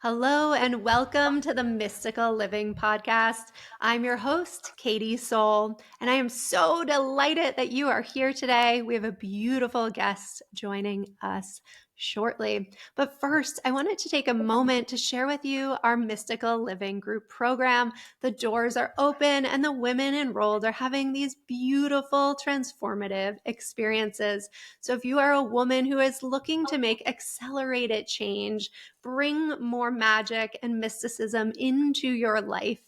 Hello and welcome to the Mystical Living Podcast. I'm your host, Katie Soul, and I am so delighted that you are here today. We have a beautiful guest joining us shortly. But first, I wanted to take a moment to share with you our Mystical Living Group program. The doors are open and the women enrolled are having these beautiful, transformative experiences. So if you are a woman who is looking to make accelerated change, bring more magic and mysticism into your life,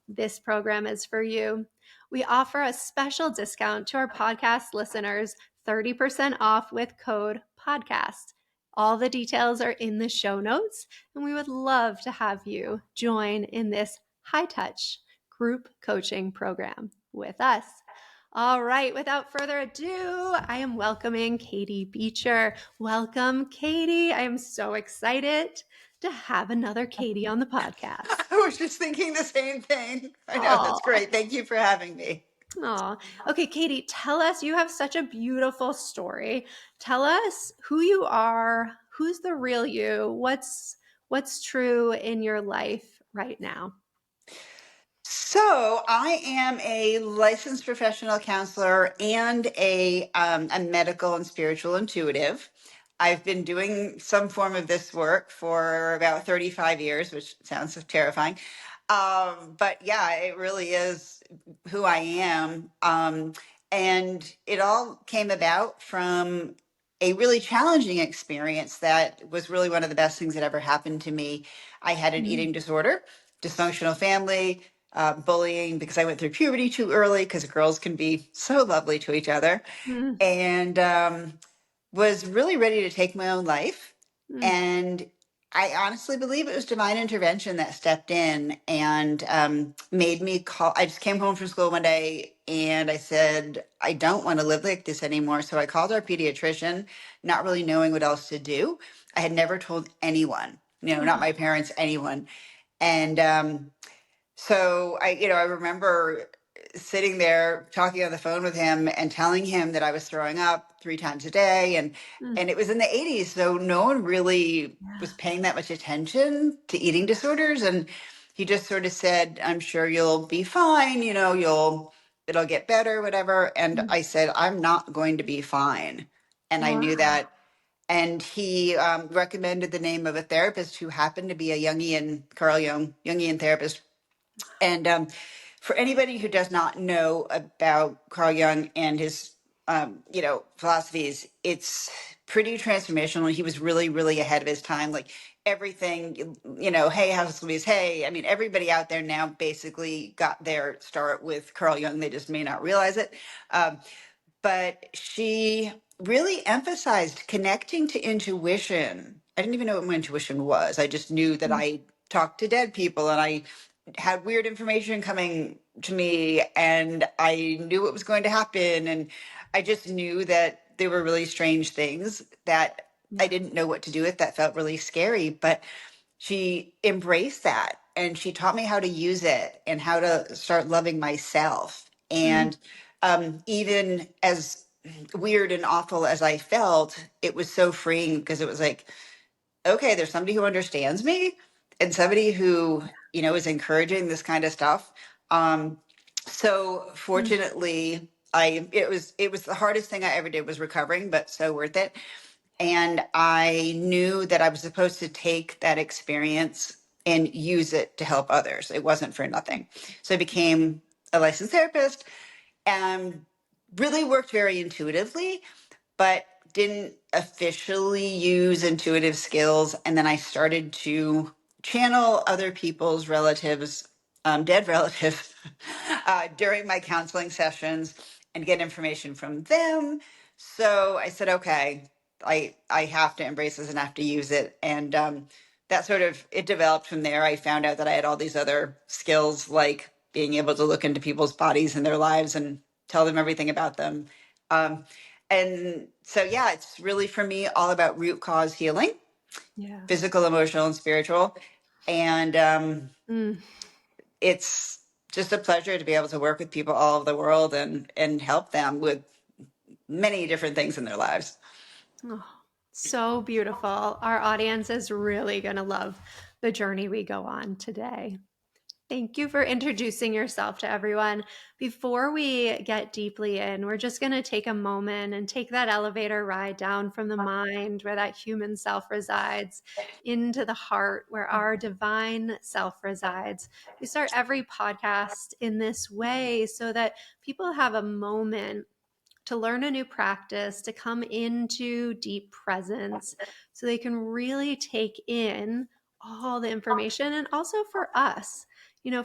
this program is for you. We offer a special discount to our podcast listeners, 30% off with code podcast. All the details are in the show notes, and we would love to have you join in this high-touch group coaching program with us. All right, without further ado, I am welcoming Katie Beecher. Welcome, Katie. I am so excited to have another Katie on the podcast. I was just thinking the same thing. I know, that's great. Thank you for having me. Aw. Okay, Katie, tell us, you have such a beautiful story. Tell us who you are, who's the real you, what's true in your life right now. So I am a licensed professional counselor and a medical and spiritual intuitive. I've been doing some form of this work for about 35 years, which sounds terrifying. But yeah, it really is who I am. And it all came about from a really challenging experience that was really one of the best things that ever happened to me. I had an eating disorder, dysfunctional family, bullying because I went through puberty too early because girls can be so lovely to each other, Mm, and was really ready to take my own life. mm, And I honestly believe it was divine intervention that stepped in and made me call. I just came home from school one day and I said, I don't want to live like this anymore. So I called our pediatrician, not really knowing what else to do. I had never told anyone, not oh, my parents, anyone. And so I remember sitting there talking on the phone with him and telling him that I was throwing up 3 times a day, and mm, and it was in the 80s, so no one really yeah. was paying that much attention to eating disorders. And he just sort of said, I'm sure you'll be fine, it'll get better, whatever. And Mm. I said, I'm not going to be fine. And I knew Wow. that. And he recommended the name of a therapist who happened to be a Jungian, Carl Jung, Jungian therapist. And for anybody who does not know about Carl Jung and his, philosophies, it's pretty transformational. He was really, really ahead of his time. Like everything, hey, how's Louise? Hey, I mean, everybody out there now basically got their start with Carl Jung. They just may not realize it. But she really emphasized connecting to intuition. I didn't even know what my intuition was. I just knew that Mm, I talked to dead people and I had weird information coming to me and I knew what was going to happen. And I just knew that there were really strange things that I yeah. didn't know what to do with, that felt really scary. But she embraced that and she taught me how to use it and how to start loving myself. Mm, And even as weird and awful as I felt, it was so freeing because it was like, okay, there's somebody who understands me and somebody who, is encouraging this kind of stuff. So mm, fortunately, it was the hardest thing I ever did was recovering, but so worth it. And I knew that I was supposed to take that experience and use it to help others. It wasn't for nothing. So I became a licensed therapist and really worked very intuitively, but didn't officially use intuitive skills. And then I started to channel other people's relatives, dead relatives, during my counseling sessions and get information from them. So I said, okay, I have to embrace this and have to use it. And that sort of, it developed from there. I found out that I had all these other skills, like being able to look into people's bodies and their lives and tell them everything about them. Um, and so, yeah, it's really for me all about root cause healing, yeah. physical, emotional, and spiritual. And Mm. it's just a pleasure to be able to work with people all over the world and help them with many different things in their lives. Oh, so beautiful. Our audience is really going to love the journey we go on today. Thank you for introducing yourself to everyone. Before we get deeply in, we're just going to take a moment and take that elevator ride down from the mind where that human self resides into the heart where our divine self resides. We start every podcast in this way so that people have a moment to learn a new practice, to come into deep presence so they can really take in all the information. And also for us,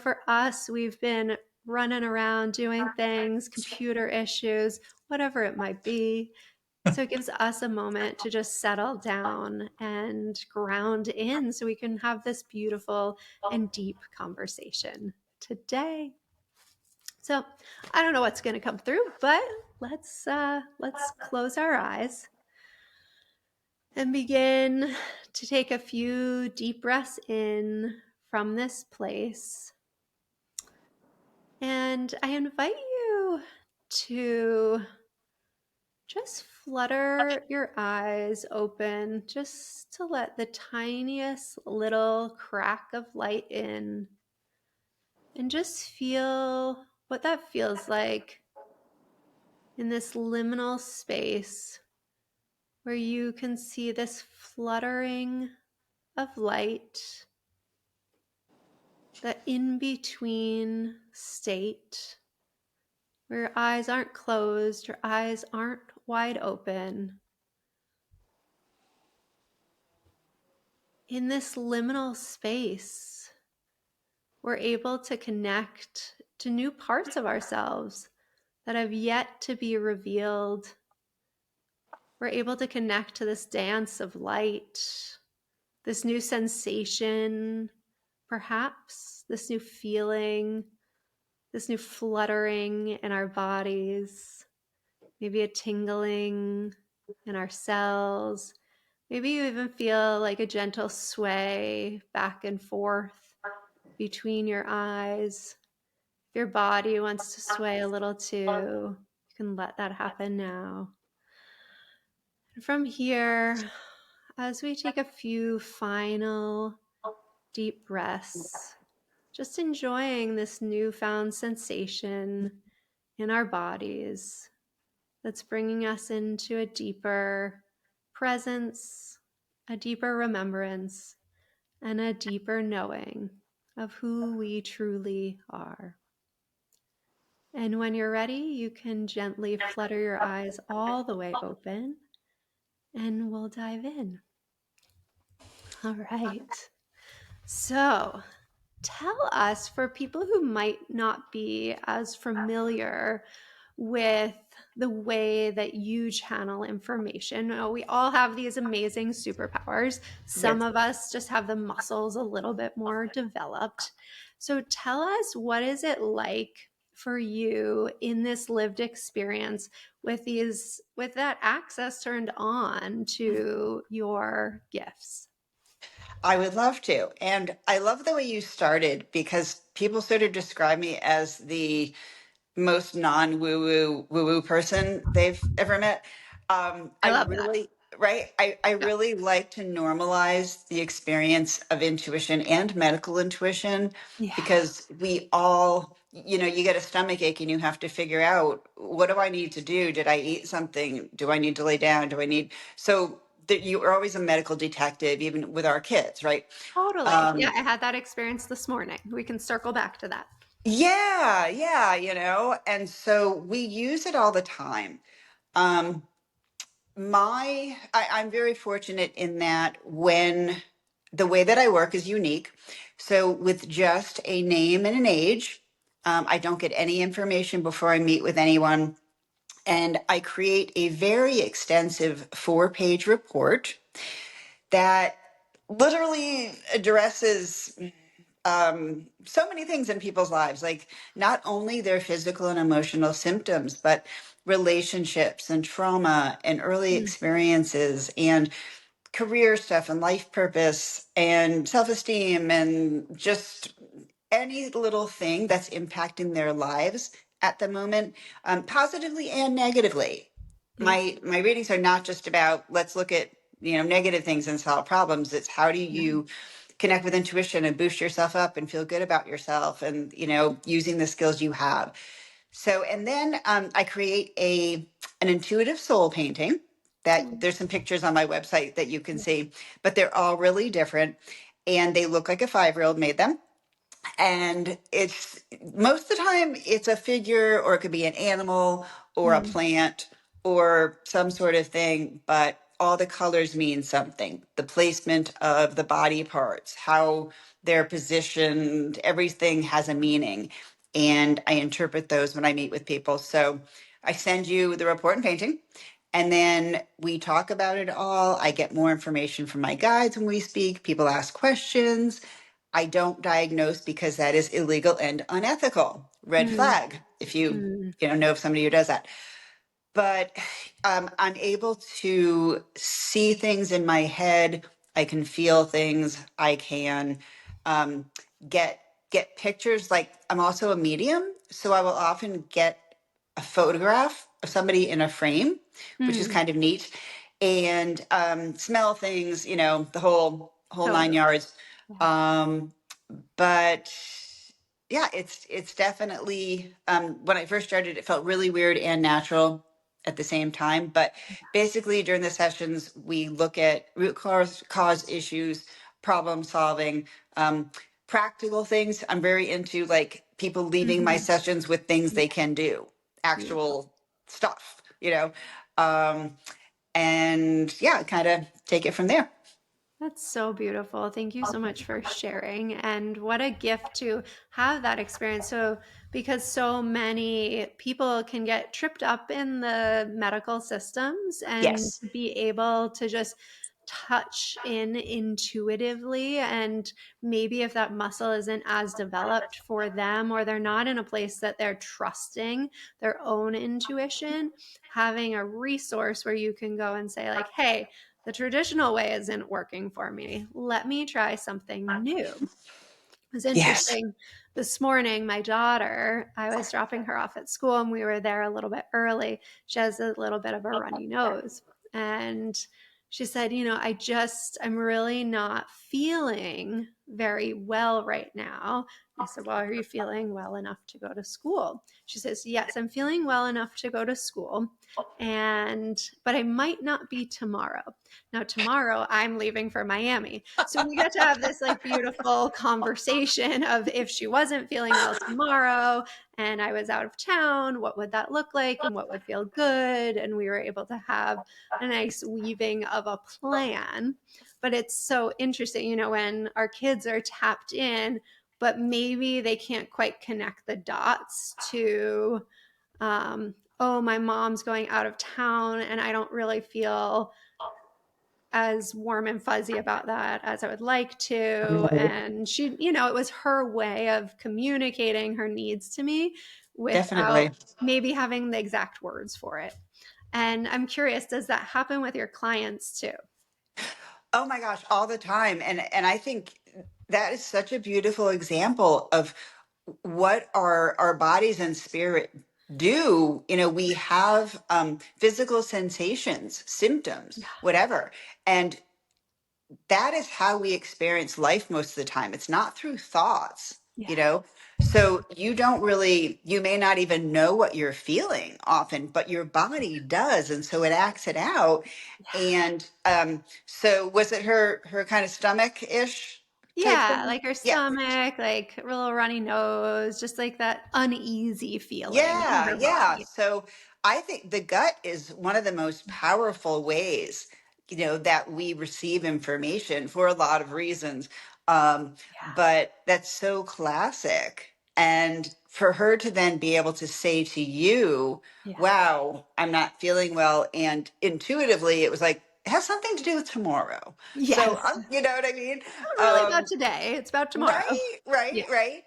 for us, we've been running around doing things, computer issues, whatever it might be. So it gives us a moment to just settle down and ground in so we can have this beautiful and deep conversation today. So I don't know what's going to come through, but let's close our eyes and begin to take a few deep breaths in from this place. And I invite you to just flutter your eyes open, just to let the tiniest little crack of light in, and just feel what that feels like in this liminal space where you can see this fluttering of light, the in between state where your eyes aren't closed, your eyes aren't wide open. In this liminal space, we're able to connect to new parts of ourselves that have yet to be revealed. We're able to connect to this dance of light, this new sensation, perhaps this new feeling, this new fluttering in our bodies, maybe a tingling in our cells. Maybe you even feel like a gentle sway back and forth between your eyes. If your body wants to sway a little too, you can let that happen now. And from here, as we take a few final deep breaths, just enjoying this newfound sensation in our bodies that's bringing us into a deeper presence, a deeper remembrance, and a deeper knowing of who we truly are. And when you're ready, you can gently flutter your eyes all the way open and we'll dive in. All right. So, tell us, for people who might not be as familiar with the way that you channel information. We all have these amazing superpowers. Some Yes. of us just have the muscles a little bit more developed. So tell us, what is it like for you in this lived experience with that access turned on to your gifts? I would love to. And I love the way you started because people sort of describe me as the most non-woo woo person they've ever met. I I love that. really, right? I Yeah, really like to normalize the experience of intuition and medical intuition yeah, because we all, you get a stomach ache and you have to figure out, what do I need to do? Did I eat something? Do I need to lay down? So that you are always a medical detective, even with our kids, right? totally. Yeah, Um, I had that experience this morning. We can circle back to that. yeah, and so we use it all the time. Um, I'm very fortunate in that when the way that I work is unique. So with just a name and an age, I don't get any information before I meet with anyone. And I create a very extensive 4-page report that literally addresses so many things in people's lives, like not only their physical and emotional symptoms, but relationships and trauma and early Mm, experiences and career stuff and life purpose and self esteem and just any little thing that's impacting their lives at the moment, positively and negatively. yeah, My readings are not just about let's look at negative things and solve problems. It's how do yeah, you connect with intuition and boost yourself up and feel good about yourself, and using the skills you have. So, and then I create an intuitive soul painting that Mm, there's some pictures on my website that you can yeah. see, but they're all really different, and they look like a 5-year-old made them. And it's most of the time it's a figure, or it could be an animal or a Mm, plant or some sort of thing, but all the colors mean something. The placement of the body parts, how they're positioned, everything has a meaning. And I interpret those when I meet with people. So I send you the report and painting, and then we talk about it all. I get more information from my guides when we speak. People ask questions. I don't diagnose because that is illegal and unethical. Red mm, flag if you mm. know of somebody who does that. But I'm able to see things in my head. I can feel things. I can um, get pictures. Like, I'm also a medium, so I will often get a photograph of somebody in a frame, which is Mm, kind of neat, and smell things. The whole nine totally. yards. Yeah. Um, but yeah, it's definitely when I first started, it felt really weird and natural at the same time. But basically, during the sessions, we look at root cause issues, problem solving, um, practical things. I'm very into, like, people leaving my Mhm. sessions with things Yeah. they can do, Beautiful. actual stuff, um, and yeah, kind of take it from there. That's so beautiful. Thank you so much for sharing. And what a gift to have that experience. So, because so many people can get tripped up in the medical systems, and Yes, to be able to just touch in intuitively, and maybe if that muscle isn't as developed for them, or they're not in a place that they're trusting their own intuition, having a resource where you can go and say, like, hey, the traditional way isn't working for me. Let me try something new. It was yes. interesting. This morning, my daughter, I was dropping her off at school and we were there a little bit early. She has a little bit of a runny nose. And she said, I'm really not feeling very well right now. And I said, well, are you feeling well enough to go to school? She says, yes, I'm feeling well enough to go to school. But I might not be tomorrow. Now, tomorrow I'm leaving for Miami. So we got to have this like beautiful conversation of, if she wasn't feeling well tomorrow and I was out of town, what would that look like and what would feel good? And we were able to have a nice weaving of a plan. But it's so interesting, when our kids are tapped in, but maybe they can't quite connect the dots to, oh, my mom's going out of town and I don't really feel as warm and fuzzy about that as I would like to. And she, it was her way of communicating her needs to me without Definitely. maybe having the exact words for it. And I'm curious, does that happen with your clients too? Oh my gosh, all the time. And I think that is such a beautiful example of what our bodies and spirit do. We have physical sensations, symptoms, Yeah. whatever. And that is how we experience life most of the time. It's not through thoughts, Yeah. you know? So you may not even know what you're feeling often, but your body does. And so it acts it out. And so was it her kind of stomach ish type Yeah, thing? like her Yeah. stomach, like a little runny nose, just like that uneasy feeling in Yeah, her yeah. body. So I think the gut is one of the most powerful ways, that we receive information for a lot of reasons. Um, Yeah. but that's so classic. And for her to then be able to say to you, Yeah. wow, I'm not feeling well. And intuitively, it was like, it has something to do with tomorrow. So, Yes. you know what I mean? Not really about today. It's about tomorrow. Right, right, Yeah. right.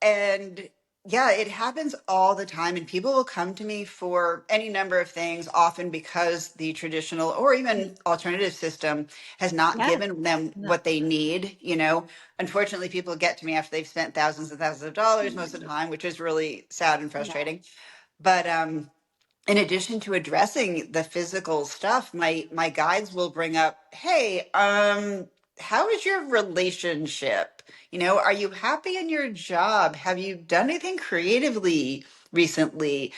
And yeah, it happens all the time. And people will come to me for any number of things, often because the traditional or even alternative system has not Yes. given them No. what they need. Unfortunately, people get to me after they've spent thousands and thousands of dollars most of the time, which is really sad and Yeah. frustrating. But in addition to addressing the physical stuff, my guides will bring up, hey, how is your relationship? Are you happy in your job? Have you done anything creatively recently?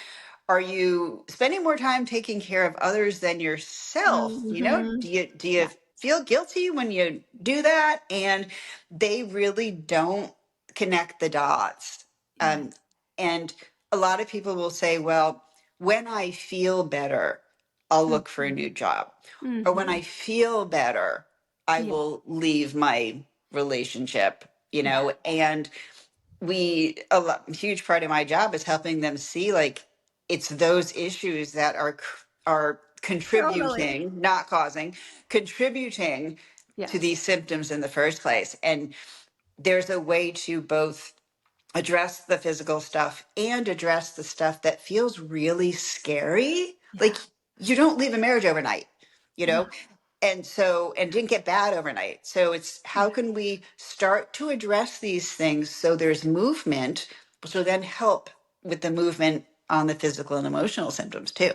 Are you spending more time taking care of others than yourself? Hmm. Do you Yeah. feel guilty when you do that? And they really don't connect the dots. Yeah. And a lot of people will say, well, when I feel better, I'll look for a new Hmm. job. Or when Hmm. I feel better, I Yeah. will leave my relationship, Yeah. and huge part of my job is helping them see, like, it's those issues that are Totally. contributing, not causing, contributing to Yes. these symptoms in the first place. And there's a way to both address the physical stuff and address the stuff that feels really scary. Yeah. Like, you don't leave a marriage overnight, you No. know? And didn't get bad overnight. So it's, how Yeah. can we start to address these things so there's movement, so then help with the movement on the physical and emotional symptoms too.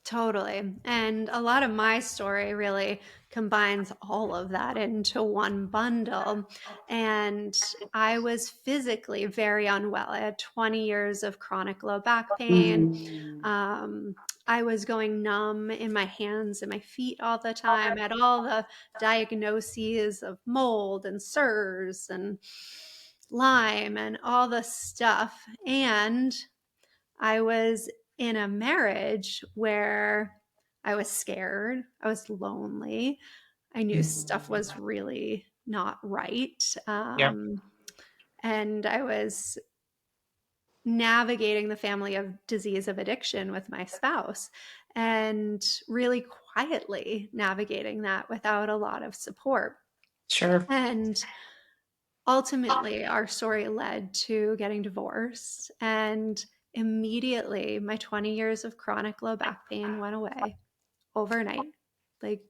Totally. And a lot of my story really combines all of that into one bundle. And I was physically very unwell. I had 20 years of chronic low back pain. Mm. Um, I was going numb in my hands and my feet all the time. I had all the diagnoses of mold and SIRS and Lyme and all the stuff. And I was in a marriage where I was scared, I was lonely, I knew stuff was really not right. Yeah, And I was navigating the family of disease of addiction with my spouse and really quietly navigating that without a lot of support. sure. And ultimately, our story led to getting divorced. And immediately, my 20 years of chronic low back pain went away overnight. Like,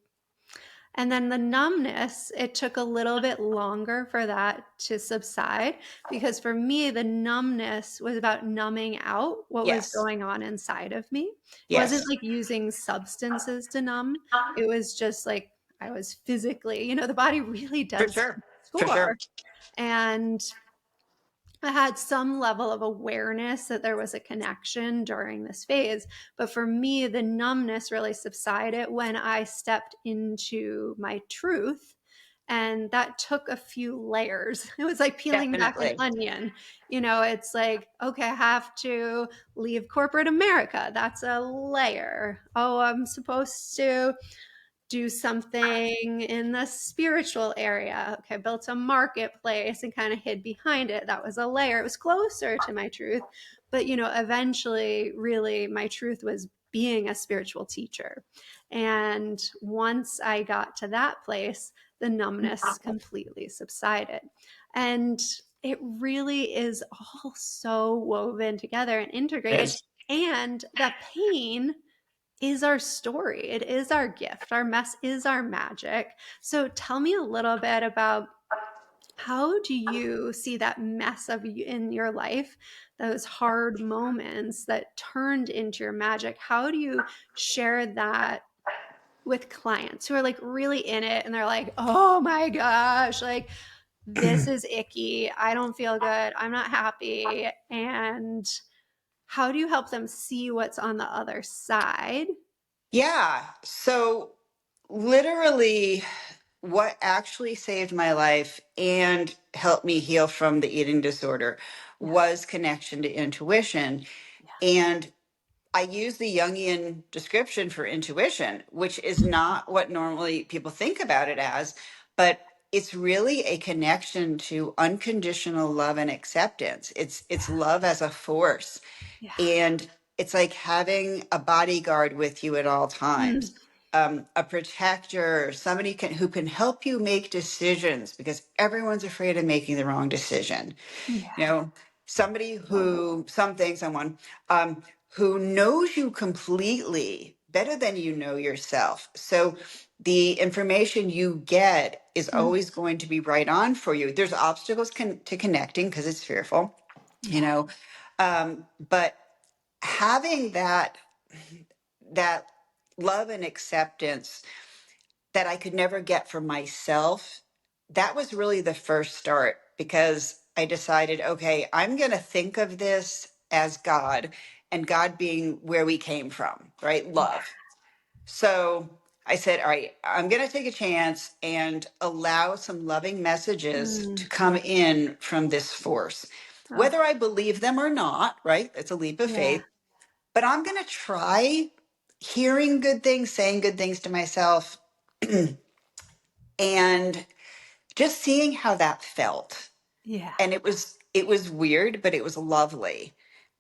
and then the numbness, it took a little bit longer for that to subside because for me, the numbness was about numbing out what was Yes. going on inside of me. It wasn't Yes. like using substances to numb, it was just like I was physically, the body really For does sure. For score. sure. And I had some level of awareness that there was a connection during this phase. But for me, the numbness really subsided when I stepped into my truth. And that took a few layers. It was like peeling back an Definitely. onion. It's like, okay, I have to leave corporate America. That's a layer. Oh, I'm supposed to do something in the spiritual area. Okay, I built a marketplace and kind of hid behind it. That was a layer. It was closer to my truth. But, eventually, really, my truth was being a spiritual teacher. And once I got to that place, the numbness completely subsided. And it really is all so woven together and integrated. Yes. And the pain is our story. It is our gift. Our mess is our magic. So tell me a little bit about how do you see that mess of you in your life, those hard moments that turned into your magic? How do you share that with clients who are like really in it and they're like, "Oh my gosh, like this is icky. I don't feel good. I'm not happy." And how do you help them see what's on the other side? Yeah. So, literally, what actually saved my life and helped me heal from the eating disorder Yeah. was connection to intuition. Yeah. And I use the Jungian description for intuition, which is not what normally people think about it as, but it's really a connection to unconditional love and acceptance. It's Yeah. love as a force. Yeah. And it's like having a bodyguard with you at all Mm. times, a protector, somebody who can help you make decisions, because everyone's afraid of making the wrong decision. Yeah. You know, someone who knows you completely better than you know yourself. So the information you get is Mm. always going to be right on for you. There's obstacles to connecting because it's fearful, you Yeah. know, but having that love and acceptance that I could never get for myself, that was really the first start because I decided, okay, I'm going to think of this as God, and God being where we came from, right? Yeah. Love. So I said, all right, I'm going to take a chance and allow some loving messages to Mm. come in from this force, Oh, whether I believe them or not, right? It's a leap of yeah. faith, but I'm going to try hearing good things, saying good things to myself, and just seeing how that felt. Yeah. And it was weird, but it was lovely.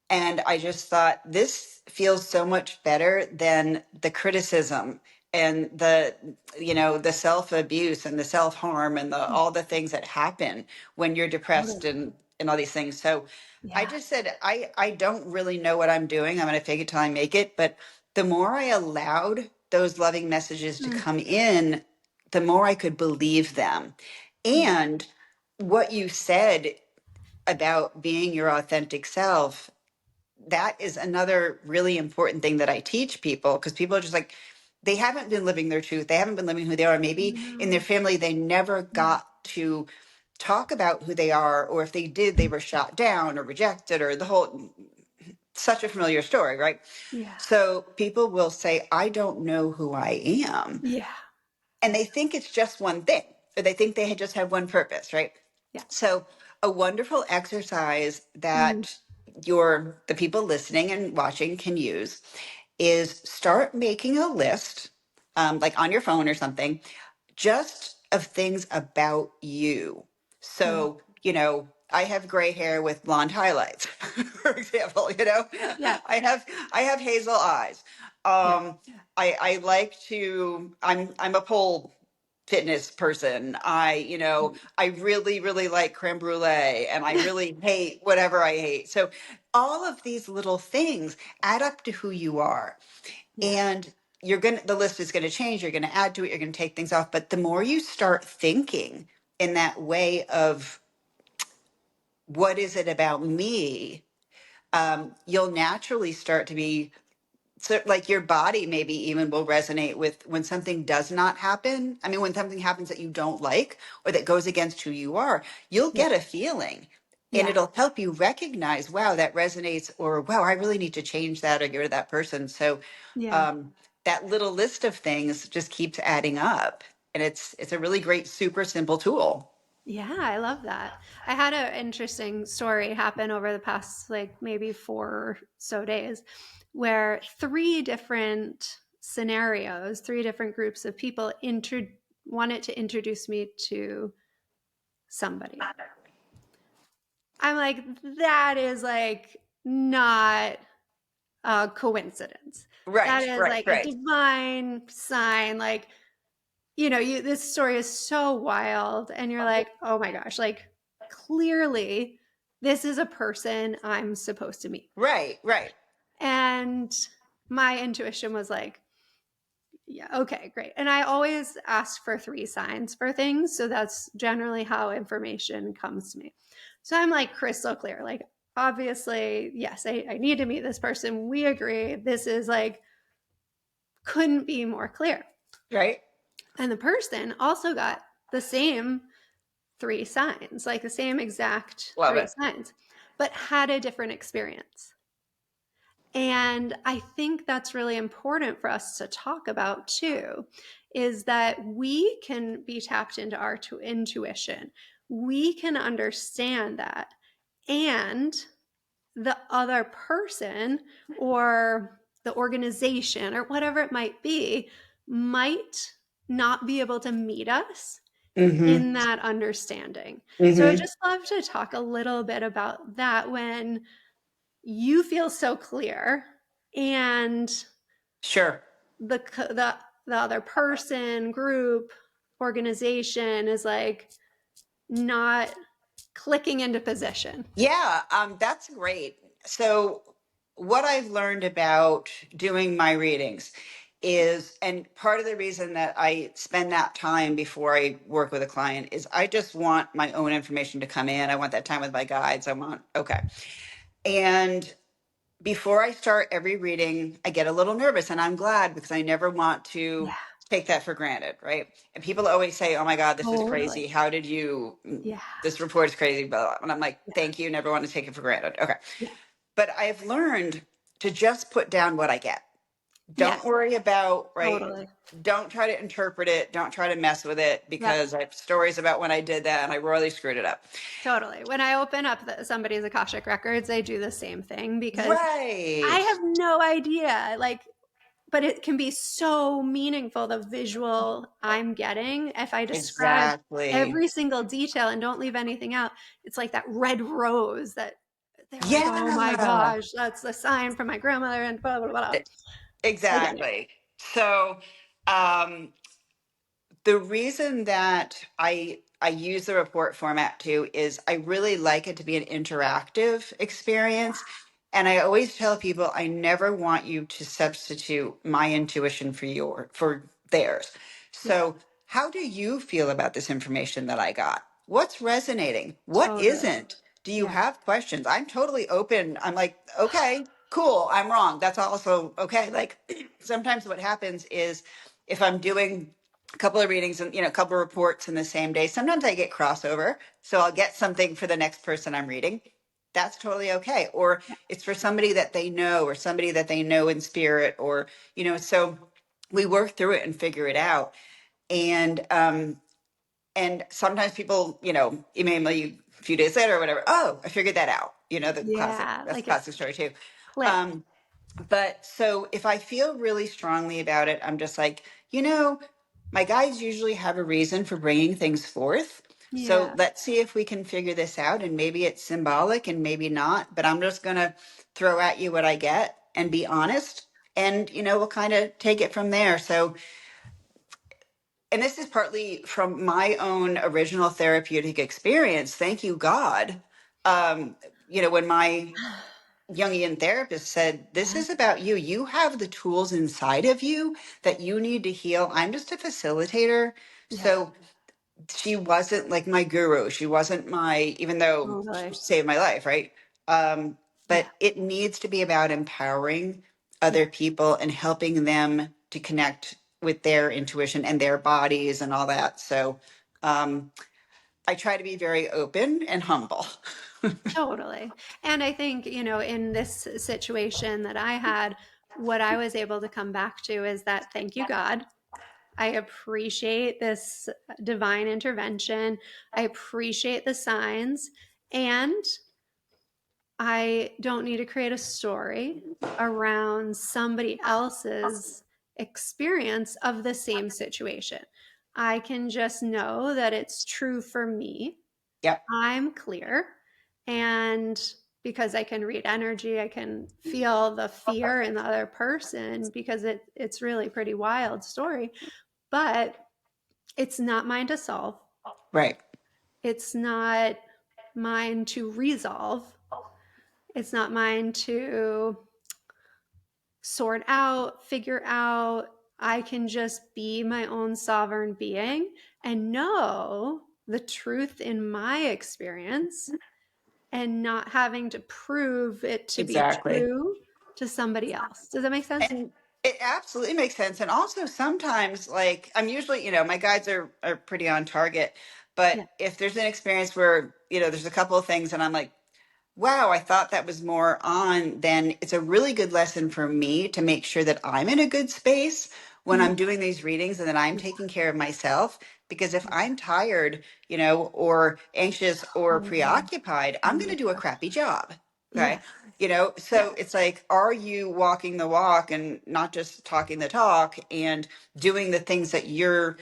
And I just thought this feels so much better than the criticism and the self abuse and the self harm and the Mm. all the things that happen when you're depressed Totally. and all these things. So I Yeah. just said I don't really know what I'm doing. I'm going to fake it till I make it. But the more I allowed those loving messages to Mm. come in, the more I could believe them. Yeah. And what you said about being your authentic self, that is another really important thing that I teach people, because people are just like, they haven't been living their truth. They haven't been living who they are. Maybe in their No. family, they never Yeah. got to talk about who they are, or if they did, they were shot down or rejected, or the whole, such a familiar story, right? Yeah. So people will say, I don't know who I am. Yeah. And they think it's just one thing, or they think they had just have one purpose, right? Yeah. So a wonderful exercise Mm. that the people listening and watching can use is start making a list, like on your phone or something, just of things about you. Mm. So, I have gray hair with blonde highlights, for example, Yeah. I have hazel eyes. Yeah. I like to, I'm a pole fitness person. I really, really like creme brulee, and I really hate whatever I hate. So all of these little things add up to who you are. Yeah. And the list is gonna change, you're gonna add to it, you're gonna take things off. But the more you start thinking in that way of what is it about me, you'll naturally start to be, so like your body maybe even will resonate with when something does not happen. I mean, when something happens that you don't like or that goes against who you are, you'll Yeah. get a feeling, and Yeah. it'll help you recognize, wow, that resonates, or wow, I really need to change that or get rid of that person. So Yeah. um, that little list of things just keeps adding up, and it's a really great, super simple tool. Yeah, I love that. I had an interesting story happen over the past, like, maybe 4 or so days, where three different scenarios, three different groups of people wanted to introduce me to somebody. I'm like, that is like not a coincidence. That Right, is right, like a right. divine sign. Like, this story is so wild, and you're like, oh my gosh, like, clearly this is a person I'm supposed to meet. Right, right. And my intuition was like, yeah, okay, great. And I always ask for three signs for things, so that's generally how information comes to me. So I'm like crystal clear, like, obviously, yes, I need to meet this person. We agree, this is like, couldn't be more clear. Right. And the person also got the same three signs, like the same exact Love three it. signs, but had a different experience. And I think that's really important for us to talk about too, is that we can be tapped into our intuition. We can understand that. And the other person or the organization or whatever it might be might not be able to meet us Mm-hmm. in that understanding. So I Mm-hmm. just love to talk a little bit about that when you feel so clear and Sure. the other person, group, organization is like not clicking into position. Yeah, that's great. So, what I've learned about doing my readings is, and part of the reason that I spend that time before I work with a client is I just want my own information to come in. I want that time with my guides. Okay. And before I start every reading, I get a little nervous, and I'm glad, because I never want to Yeah. take that for granted, right? And people always say, "Oh my God, this is Totally. crazy. How did you? Yeah. This report is crazy." Blah, blah. And I'm like, Yeah. "Thank you. Never want to take it for granted." Okay, Yeah. but I've learned to just put down what I get. Don't Yes. worry about, right? Totally. Don't try to interpret it. Don't try to mess with it Yep. because I have stories about when I did that and I royally screwed it up. Totally. When I open up somebody's Akashic records, I do the same thing because I Right. have no idea. Like, but it can be so meaningful, the visual I'm getting. If I describe Exactly. every single detail and don't leave anything out, it's like that red rose that they're like, oh my Yeah. gosh, that's the sign from my grandmother and blah, blah, blah. I get it. Exactly. So, um, the reason that I use the report format too is I really like it to be an interactive experience. And I always tell people I never want you to substitute my intuition for theirs. Yeah, So how do you feel about this information that I got? What's resonating? What totally. isn't? Do you Yeah, have questions? I'm totally open. I'm like, okay, cool. I'm wrong. That's also okay. Like sometimes what happens is if I'm doing a couple of readings and a couple of reports in the same day, sometimes I get crossover, so I'll get something for the next person I'm reading. That's totally okay. Or yeah, it's for somebody that they know or somebody that they know in spirit, or so we work through it and figure it out. And sometimes people email you a few days later or whatever. Oh, I figured that out. The classic, yeah. that's a Like it classic story too. clicked. um but so if I feel really strongly about it, I'm just like, my guides usually have a reason for bringing things forth. So Yeah, let's see if we can figure this out. And maybe it's symbolic and maybe not, but I'm just going to throw at you what I get and be honest. And, we'll kind of take it from there. So, and this is partly from my own original therapeutic experience. Thank you, God. Um, when my Jungian therapist said, "This yeah, is about you. You have the tools inside of you that you need to heal. I'm just a facilitator." yeah. So she wasn't like my guru. She wasn't even though she Totally. saved my life, right? Um, Yeah, but it needs to be about empowering yeah. other people and helping them to connect with their intuition and their bodies and all that. So um, I try to be very open and humble. Totally. And I think, in this situation that I had, what I was able to come back to is that thank you, God. I appreciate this divine intervention. I appreciate the signs. And I don't need to create a story around somebody else's experience of the same situation. I can just know that it's true for me. Yep. I'm clear. And because I can read energy, I can feel the fear in the other person because it's really pretty wild story. But it's not mine to solve. Right. It's not mine to resolve. It's not mine to sort out, figure out. I can just be my own sovereign being and know the truth in my experience and not having to prove it to be Exactly. true to somebody else. Does that make sense? And it absolutely makes sense. And also sometimes, like, I'm usually, my guides are pretty on target. But Yeah. if there's an experience where, there's a couple of things and I'm like, wow, I thought that was more on, then it's a really good lesson for me to make sure that I'm in a good space when Yeah. I'm doing these readings and that I'm taking care of myself. Because if I'm tired, or anxious or Totally. preoccupied, Oh I'm going my to do a gosh. crappy job. Yeah. Okay. Yeah. So it's like, are you walking the walk and not just talking the talk and doing the things that you're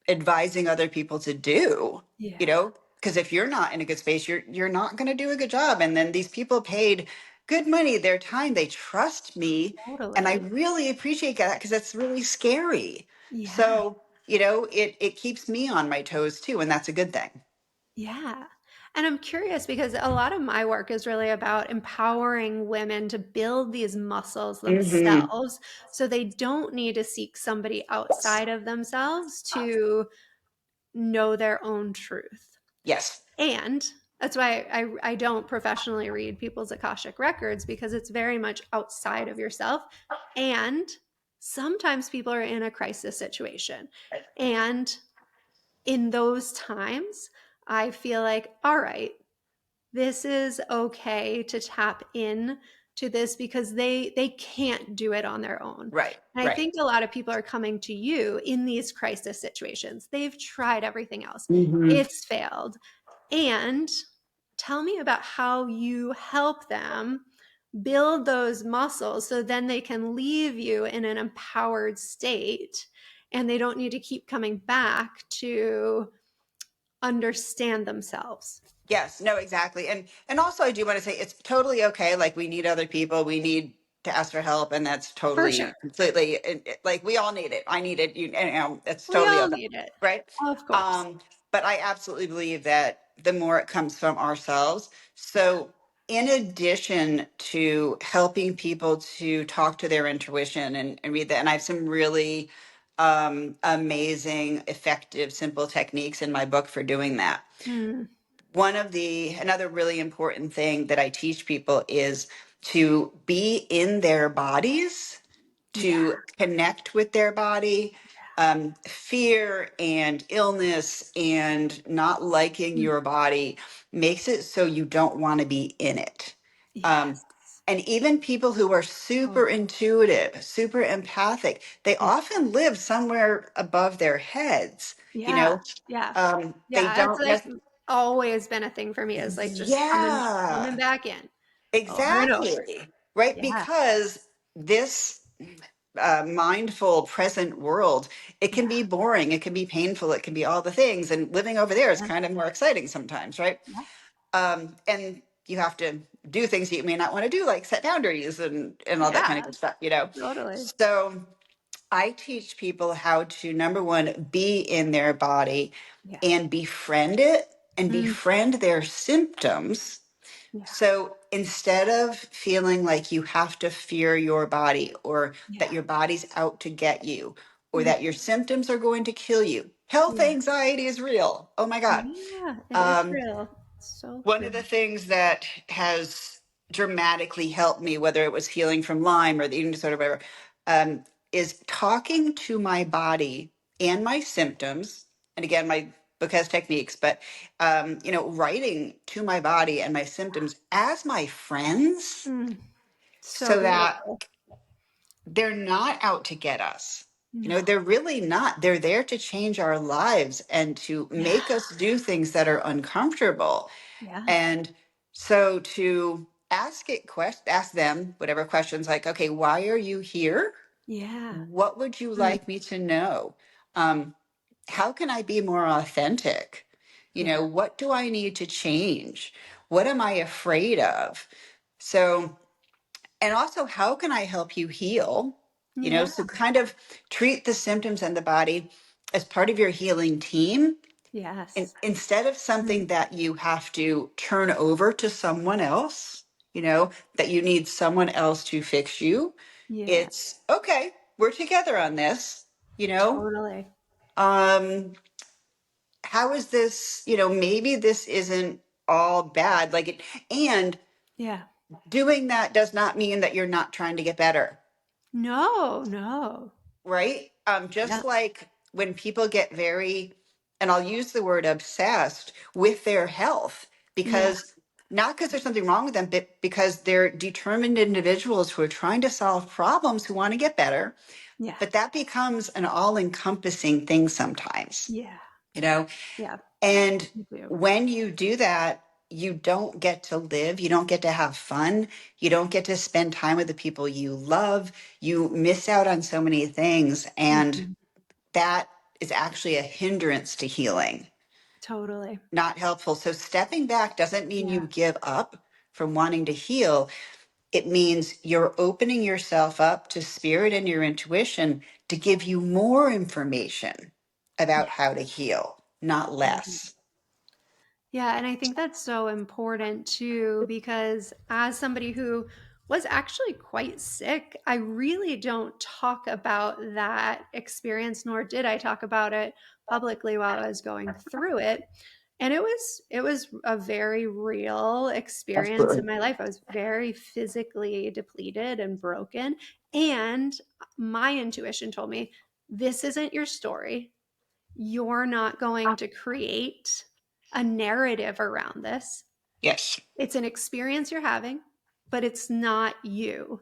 advising other people to do, Yeah. because if you're not in a good space, you're not going to do a good job. And then these people paid good money, their time, they trust me, and I Totally. really appreciate that because that's really scary. Yeah. So, it keeps me on my toes too, and that's a good thing. Yeah. And I'm curious because a lot of my work is really about empowering women to build these muscles Hmm. themselves so they don't need to seek somebody outside of themselves to know their own truth. Yes. And that's why I don't professionally read people's Akashic records because it's very much outside of yourself. And sometimes people are in a crisis situation. And in those times, I feel like, all right, this is okay to tap in to this because they can't do it on their own. Right, And I right. think a lot of people are coming to you in these crisis situations. They've tried everything else. Hmm. It's failed. And tell me about how you help them build those muscles so then they can leave you in an empowered state and they don't need to keep coming back to understand themselves. Yes, no, exactly. And also I do want to say it's totally okay. Like we need other people. We need to ask for help, and that's For totally sure. completely like we all need it. I need it. It's We totally all okay. need it. Right. Of course. Um, but I absolutely believe that the more it comes from ourselves. Yeah. So in addition to helping people to talk to their intuition and read that, and I have some really amazing, effective, simple techniques in my book for doing that. Mm, Another really important thing that I teach people is to be in their bodies, yeah. to connect with their body. Fear and illness and not liking Mm, your body makes it so you don't want to be in it. Um, yes. and even people who are super Totally. intuitive, super empathic, they Yeah. often live somewhere above their heads. You Yeah. know, Yeah. they Yeah. It's don't like necessarily. always been a thing for me is like just coming Yeah, back in over and over. exactly. Right. Yeah. Because this mindful, present world, it can Yeah. be boring, it can be painful, it can be all the things. And living over there is Yeah. kind of more exciting sometimes. Right. Yeah. And you have to do things that you may not want to do, like set boundaries and all that kind of Yeah. good stuff. Totally. So I teach people how to, number one, be in their body Yeah. and befriend it and Mm, befriend their symptoms. yeah. So instead of feeling like you have to fear your body or that Yeah. your body's out to get you or Mm, that your symptoms are going to kill you, health yeah. anxiety is real. Oh my God. Yeah. It is Um, real. So One of real. the things that has dramatically helped me, whether it was healing from Lyme or the eating disorder, whatever, um, is talking to my body and my symptoms. And again, my book has techniques, but writing to my body and my symptoms as my friends, Mm, so so that beautiful. they're not out to get us. No. They're really not. They're there to change our lives and to Yeah. make us do things that are uncomfortable. Yeah. And so to ask them whatever questions like, okay, why are you here? Yeah. What would you Mm, like me to know? Um, how can I be more authentic? yeah. What do I need to change? What am I afraid of? So, and also, how can I help you heal? Yeah. So kind of treat the symptoms and the body as part of your healing team Yes. instead of Mm, something that you have to turn over to someone else, that you need someone else to fix you. yeah. It's okay, we're together on this, you know. Totally. Um, how is this, maybe this isn't all bad. And Yeah. doing that does not mean that you're not trying to get better. No, no. Right? Yeah. Just like when people get very, and I'll use the word obsessed with their health, Yeah. because not because there's something wrong with them, but because they're determined individuals who are trying to solve problems, who want to get better. Yeah. But that becomes an all encompassing thing sometimes, Yeah. you know? Yeah. And You do. when you do that, you don't get to live, you don't get to have fun, you don't get to spend time with the people you love. You miss out on so many things. And Mhm. that is actually a hindrance to healing, Totally. not helpful. So stepping back doesn't mean you Yeah. give up from wanting to heal. It means you're opening yourself up to spirit and your intuition to give you more information about Yeah. how to heal, not Right. less. Yeah, and I think that's so important too, because as somebody who was actually quite sick, I really don't talk about that experience, nor did I talk about it publicly while I was going through it. And it was a very real experience in Absolutely. my life. I was very physically depleted and broken. And my intuition told me, this isn't your story. You're not going to create a narrative around this. Yes, It's an experience you're having, but it's not you.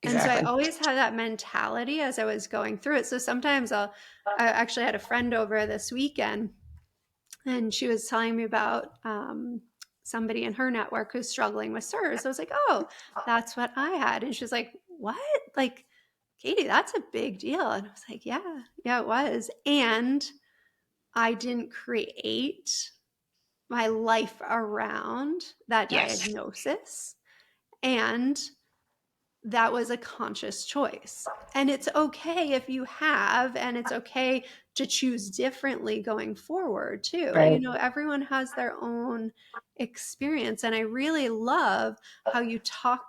And so I exactly. always had that mentality as I was going through it. So sometimes I actually had a friend over this weekend, and she was telling me about somebody in her network who's struggling with SIRS. I was like, oh, that's what I had. And she's like, what? Like, Katie, that's a big deal. And I was like, yeah, it was. And I didn't create my life around that Yes. diagnosis. And that was a conscious choice. And it's okay if you have, and it's okay to choose differently going forward, too. Right. Everyone has their own experience. And I really love how you talk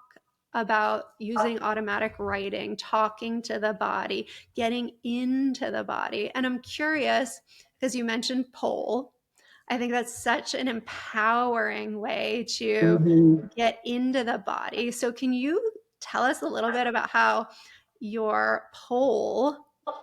about using automatic writing, talking to the body, getting into the body. And I'm curious because you mentioned pole. I think that's such an empowering way to Mhm. get into the body. So, can you tell us a little bit about how your pole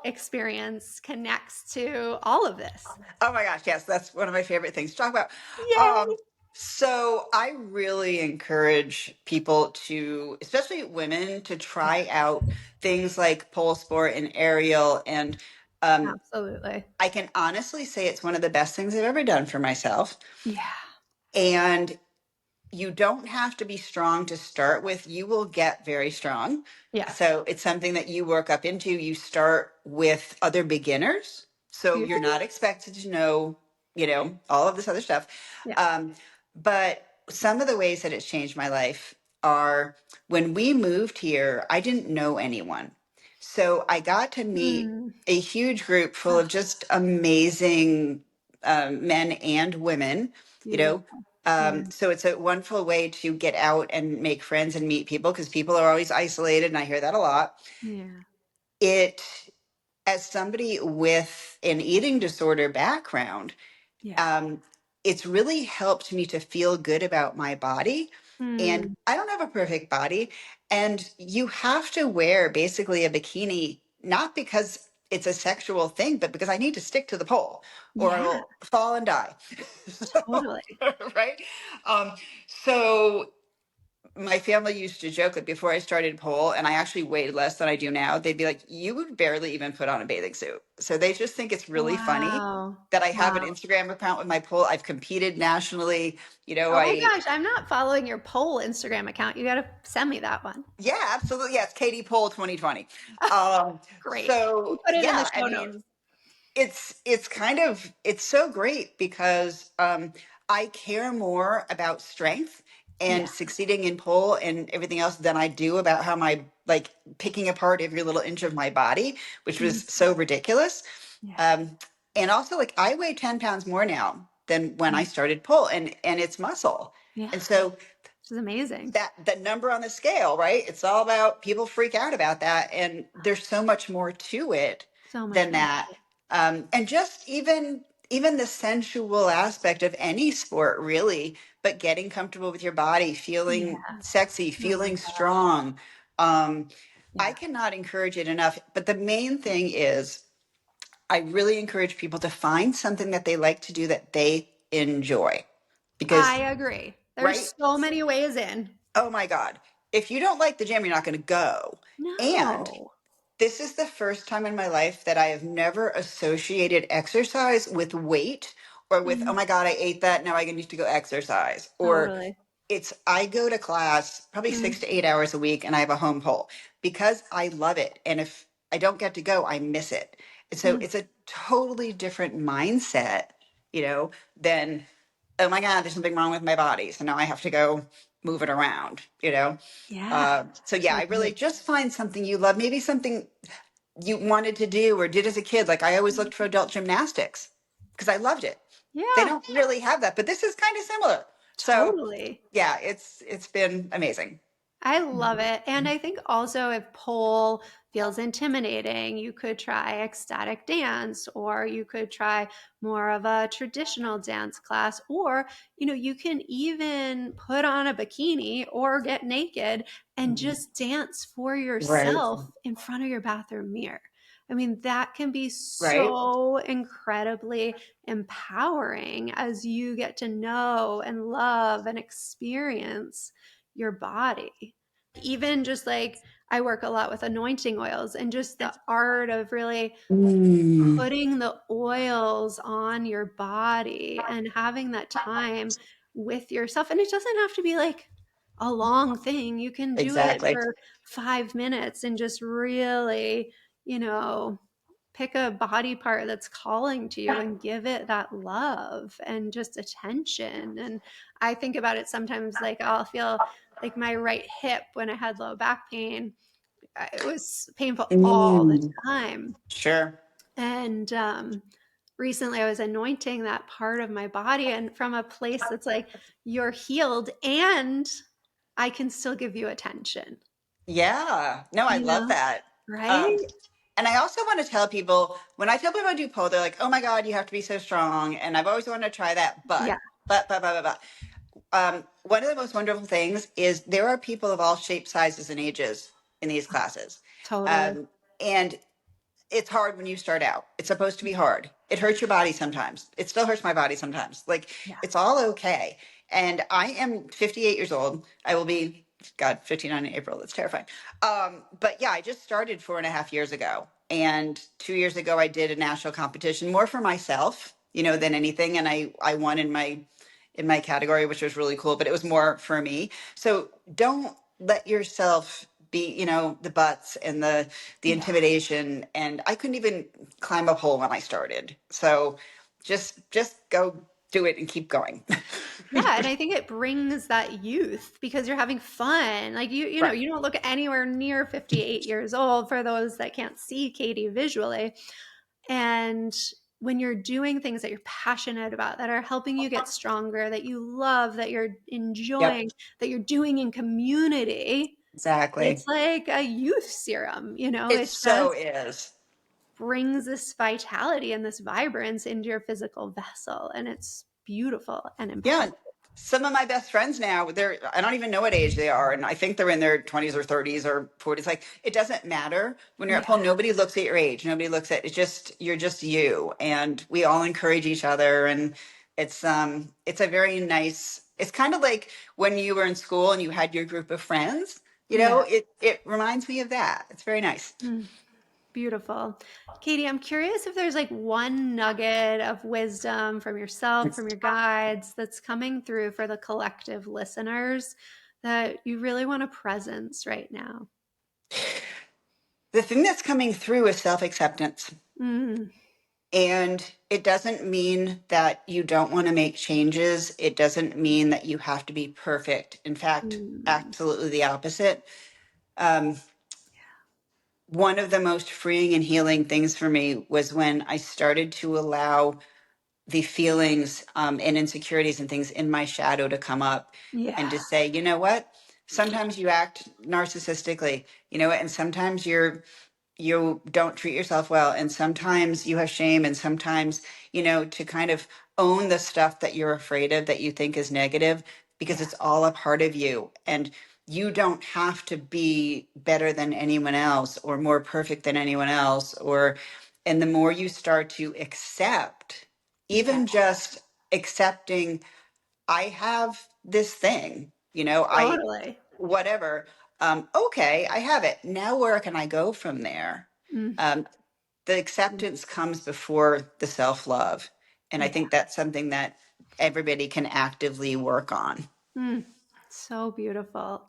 experience connects to all of this? Oh my gosh, yes, that's one of my favorite things to talk about. Yay! So I really encourage people to, especially women, to Yeah, try out things like pole sport and aerial. And um, absolutely. I can honestly say it's one of the best things I've ever done for myself. Yeah, And you don't have to be strong to start with. You will get very strong. yeah, So it's something that you work up into. You start with other beginners. So you're beautiful. not expected to know, all of this other stuff. Yeah. Um, but some of the ways that it's changed my life are when we moved here, I didn't know anyone. So I got to meet Mm. a huge group full Oh, of just amazing men and women, you know, beautiful. Yeah, so it's a wonderful way to get out and make friends and meet people because people are always isolated, and I hear that a lot. yeah, It, as somebody with an eating disorder background, yeah. um, it's really helped me to feel good about my body. And Mm. I don't have a perfect body. And you have to wear basically a bikini, not because it's a sexual thing, but because I need to stick to the pole or I Yeah, will fall and die. So, totally. right? Um, so my family used to joke that before I started pole and I actually weighed less than I do now, they'd be like, you would barely even put on a bathing suit. So they just think it's really funny Wow. that I have an Wow. Instagram account with my pole. I've competed nationally. Oh my I, gosh, I'm not following your pole Instagram account. You got to send me that one. yeah, absolutely. Yes. Katie Pole 2020. Um, Great. We'll so put it in the yeah, I show notes. mean, it's kind of it's so great because I care more about strength Yeah. and succeeding in pole and everything else than I do about how my like picking apart every little inch of my body, which was Mhm. so ridiculous. Yeah. um, and also like I weigh 10 pounds more now than when I Mm. started pole, and it's muscle. Yeah. And so This is amazing. that number on the scale, right? It's all about people freak out about that, and there's so much more to it So much than more. that. And just even the sensual aspect of any sport, really. But getting comfortable with your body, Yeah. feeling sexy, Oh my feeling gosh. strong. Um, I Yeah. cannot encourage it enough. But the main thing is, I really encourage people to find something that they like to do that they enjoy, I because agree. right. There's so many ways in. Oh my God. If you don't like the gym, you're not going to go. And No. this is the first time in my life that I have never associated exercise with weight or with, oh Mhm. my God, I ate that. Now I need to go exercise. Or Totally. I go to class probably Mm. 6 to 8 hours a week and I have a home pole because I love it. And if I don't get to go, I miss it. And so Mm. it's a totally different mindset, than, oh my God, there's something wrong with my body. So now I have to go move it around. Yeah. So yeah, I really Totally. just find something you love, maybe something you wanted to do or did as a kid. Like I always looked for adult gymnastics because I loved it. They Yeah. don't really have that, but this is kind of similar. So Totally. yeah, it's been amazing. I love it. And I think also if pole feels intimidating, you could try ecstatic dance, or you could try more of a traditional dance class, or, you can even put on a bikini or get naked and just dance for Right. yourself in front of your bathroom mirror. I mean, that can be Right. so incredibly empowering as you get to know and love and experience your body. Even just like I work a lot with anointing oils, and just the art of really Mm, putting the oils on your body and having that time with yourself. And it doesn't have to be like a long thing. You can do it exactly. for 5 minutes and just really, you know, pick a body part that's calling to you and give it that love and just attention. And I think about it sometimes, like I'll feel like my right hip when I had low back pain. It was painful all the Mm, time. sure. And recently I was anointing that part of my body, and from a place that's like, you're healed and I can still give you attention, Yeah. No, I love that. right? Um, and I also want to tell people, when I tell people I do pole, they're like, "Oh my God, you have to be so strong." And I've always wanted to try that, Yeah, but. One of the most wonderful things is there are people of all shapes, sizes, and ages in these classes. totally. Um, and it's hard when you start out. It's supposed to be hard. It hurts your body sometimes. It still hurts my body sometimes. Like, Yeah. it's all okay. And I am 58 years old. I will be, God, 59 in April. That's terrifying. But yeah, I just started 4.5 years ago. And 2 years ago, I did a national competition more for myself, than anything. And I won in my category, which was really cool, but it was more for me. So don't let yourself be, the butts and the Yeah. intimidation. And I couldn't even climb a pole when I started. So just go do it and keep going. Yeah, and I think it brings that youth because you're having fun. Like Right. you don't look anywhere near 58 years old, for those that can't see Katie visually. And when you're doing things that you're passionate about, that are helping you get stronger, that you love, that you're Yep. enjoying, that you're doing in community, it's Exactly. like a youth serum, It it so just is. brings this vitality and this vibrance into your physical vessel. And it's beautiful and Yeah. empowering. Some of my best friends now, I don't even know what age they are. And I think they're in their 20s or 30s or 40s. Like, it doesn't matter. When you're at Yeah, home, nobody looks at your age. Nobody looks at it's just you're just you. And we all encourage each other. And it's a very nice, it's kind of like when you were in school and you had your group of friends. yeah. It reminds me of that. It's very nice. Mm. Beautiful. Katie, I'm curious if there's like one nugget of wisdom from yourself, from your guides, that's coming through for the collective listeners that you really want to presence right now. The thing that's coming through is self-acceptance. Mm, And it doesn't mean that you don't want to make changes. It doesn't mean that you have to be perfect. In fact, mm, absolutely the opposite. Um, One of the most freeing and healing things for me was when I started to allow the feelings and insecurities and things in my shadow to come up yeah, and to say, you know what? Sometimes you act narcissistically, and sometimes you don't treat yourself well, and sometimes you have shame, and sometimes to kind of own the stuff that you're afraid of that you think is negative, because yeah, it's all a part of you, and you don't have to be better than anyone else or more perfect than anyone else. And the more you start to accept, yeah, even just accepting, I have this thing, I totally. whatever. Okay, I have it. Now where can I go from there? Mm, Um, the acceptance comes before the self love. And I yeah. think that's something that everybody can actively work on. Mm, so beautiful.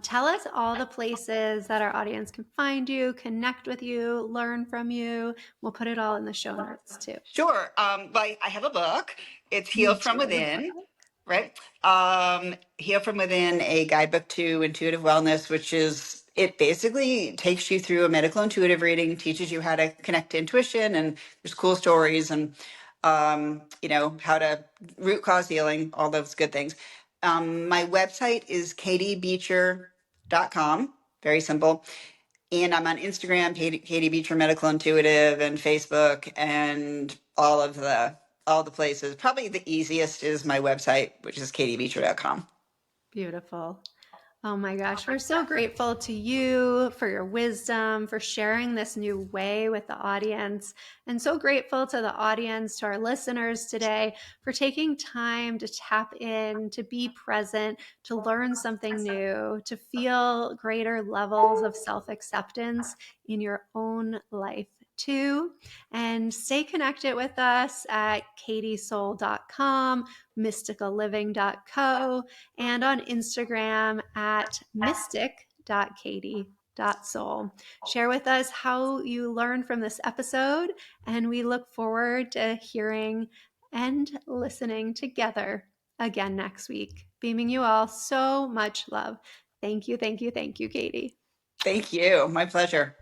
Tell us all the places that our audience can find you, connect with you, learn from you. We'll put it all in the show notes too. Sure. I have a book. It's Heal Me from too. Within, right? Heal from Within, a guidebook to intuitive wellness, which is, it basically takes you through a medical intuitive reading, teaches you how to connect to intuition, and there's cool stories and, how to root cause healing, all those good things. My website is Katie Beecher. Very simple. And I'm on Instagram, Katie Beecher Medical Intuitive, and Facebook, and all the places. Probably the easiest is my website, which is katiebeecher.com. Beautiful. Oh my gosh, we're so grateful to you for your wisdom, for sharing this new way with the audience, and so grateful to the audience, to our listeners today for taking time to tap in, to be present, to learn something new, to feel greater levels of self acceptance in your own life too. And stay connected with us at katiesoul.com, mysticalliving.co, and on Instagram at mystic.katie.soul. Share with us how you learned from this episode, and we look forward to hearing and listening together again next week. Beaming you all so much love. Thank you, thank you, thank you, Katie. Thank you. My pleasure.